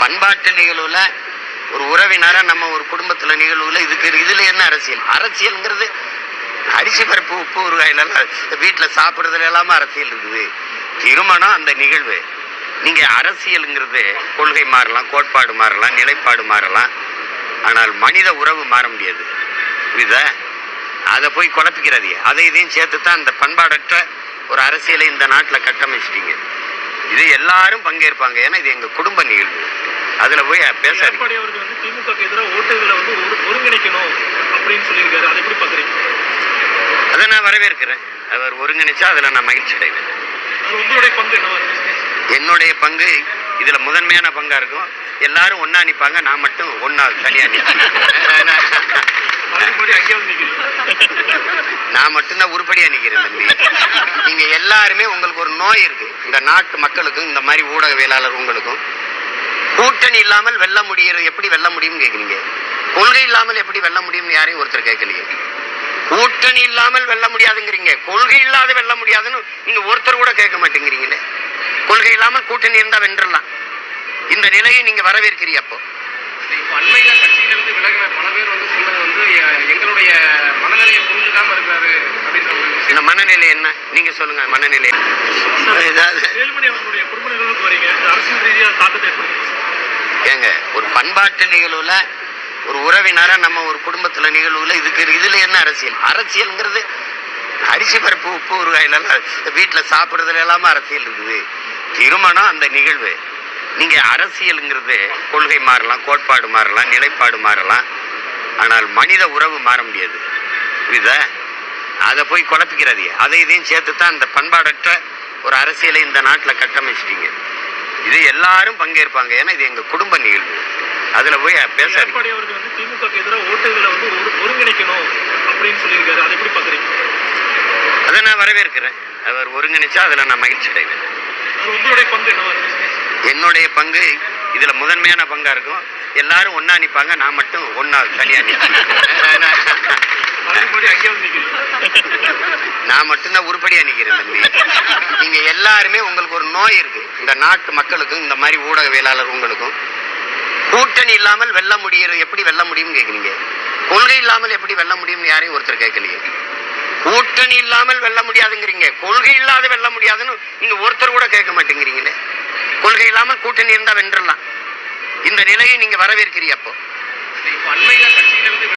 பண்பாட்டு நிகழ்வுல ஒரு உறவினரா நம்ம ஒரு குடும்பத்துல நிகழ்வுல இதுல என்ன அரசியல்? அரசியல்ங்கிறது அரிசி பருப்பு உப்பு ஊறுகாயில வீட்டுல சாப்பிடுறதுல எல்லாமே அரசியல் இருக்குது. திருமணம் அந்த நிகழ்வு. நீங்க அரசியல்ங்கிறது கொள்கை மாறலாம், கோட்பாடு மாறலாம், நிலைப்பாடு மாறலாம், ஆனால் மனித உறவு மாற முடியாது. புரியுதா? அதை போய் குழப்பிக்கிறாதீங்க. அதை இதையும் சேர்த்து தான் இந்த பண்பாடற்ற ஒரு அரசியலை இந்த நாட்டில் கட்டமைச்சிட்டீங்க. இது எல்லாரும் பங்கேற்பாங்க, ஏன்னா இது எங்க குடும்ப நிகழ்வு. அதுல போய் பேசாதீங்க. திமுக எதிராக ஓட்டுகளை ஒருங்கிணைக்கணும் அப்படின்னு சொல்லியிருக்காரு. அதை எப்படி பாக்குறீங்க? அதை நான் வரவேற்கிறேன். அவர் ஒருங்கிணைச்சா அதுல நான் மகிழ்ச்சி அடைவேன். உங்களுடைய பங்கு என்னவா? என்னுடைய பங்கு இதுல முதன்மையான பங்கா இருக்கும். எல்லாரும் ஒன்னா நிப்பாங்க, நான் மட்டும் ஒன்னா தனியா நான் மட்டும்தான் உருப்படியா நிக்கிறேன் தம்பி. நீங்க எல்லாருமே உங்களுக்கு ஒரு நோய் இருக்கு. இந்த நாட்டு மக்களுக்கும் இந்த மாதிரி ஊடகவியலாளர் உங்களுக்கும் கூட்டணி இல்லாமல் வெல்ல முடியும். எப்படி வெல்ல முடியும் கேக்குறீங்க? கொள்கை இல்லாமல் எப்படி வெல்ல முடியும் யாரையும் ஒருத்தர் கேட்கலையே. கூட்டணி இல்லாமல் வெல்ல முடியாதுங்கிறீங்க, கொள்கை இல்லாத வெல்ல முடியாதுன்னு நீங்க ஒருத்தர் கூட கேட்க மாட்டேங்கிறீங்களே. கொள்கை இல்லாமல் கூட்டணி இருந்தா வென்றலாம். இந்த நிலையை நீங்க வரவேற்கிறீங்க. அப்போ அண்மையில கட்சியிலிருந்து விலகின பல பேர் சொன்னது எங்களுடைய மனநிலையை புரிஞ்சுக்காம இருக்காரு அப்படின்ற ஒரு விஷயம். இந்த மனநிலை என்ன நீங்க சொல்லுங்க. மனநிலை ஏங்க, ஒரு பண்பாட்டு நிகழ்வுல ஒரு உறவினரா நம்ம ஒரு குடும்பத்துல நிகழ்வுல இதுல என்ன அரசியல்? அரசியல்ங்கிறது அரிசி பருப்பு உப்பு ஊறுகாயில வீட்டுல சாப்பிடுறதுல எல்லாமே அரசியல் இருக்குது. திருமணம் அந்த நிகழ்வு. நீங்க அரசியல்ங்கிறது கொள்கை மாறலாம், கோட்பாடு மாறலாம், நிலைப்பாடு மாறலாம், ஆனால் மனித உறவு மாற முடியாது. புரியுதா? அதை போய் குழப்பிக்கிறாதீங்க. அதை இதையும் சேர்த்து தான் இந்த பண்பாடற்ற ஒரு அரசியலை இந்த நாட்டில் கட்டமைச்சிட்டீங்க. இது எல்லாரும் பங்கேற்பாங்க, ஏன்னா இது எங்க குடும்ப நிகழ்வு. அதுல போய் பேசாதீங்க. திமுக எதிராக ஓட்டுகளை ஒருங்கிணைக்கணும் அப்படின்னு சொல்லியிருக்காரு. அதை எப்படி பாக்குறீங்க? அதை நான் வரவேற்கிறேன். அவர் ஒருங்கிணைச்சா அதுல நான் மகிழ்ச்சி அடைவேன். உங்களுடைய பங்கு என்னவா? என்னுடைய பங்கு இதுல முதன்மையான பங்கா இருக்கும். எல்லாரும் ஒன்னா நிப்பாங்க, நான் மட்டும் ஒன்னா தனியா நான் மட்டும்தான் உருப்படியா நிக்கிறேன் தம்பி. நீங்க எல்லாருமே உங்களுக்கு ஒரு நோய் இருக்கு. இந்த நாட்டு மக்களுக்கும் இந்த மாதிரி ஊடகவியலாளர் உங்களுக்கும் கூட்டணி இல்லாமல் வெல்ல முடியும். எப்படி வெல்ல முடியும் கேக்குறீங்க? கொள்கை இல்லாமல் எப்படி வெல்ல முடியும் யாரையும் ஒருத்தர் கேட்கலையே. கூட்டணி இல்லாமல் வெல்ல முடியாதுங்கிறீங்க, கொள்கை இல்லாத வெல்ல முடியாதுன்னு நீங்க ஒருத்தர் கூட கேட்க மாட்டேங்கிறீங்களே. கொள்கை இல்லாமல் கூட்டணி இருந்தா வென்றலாம். இந்த நிலையை நீங்க வரவேற்கிறீங்க. அப்போ அண்மையில கட்சியிலிருந்து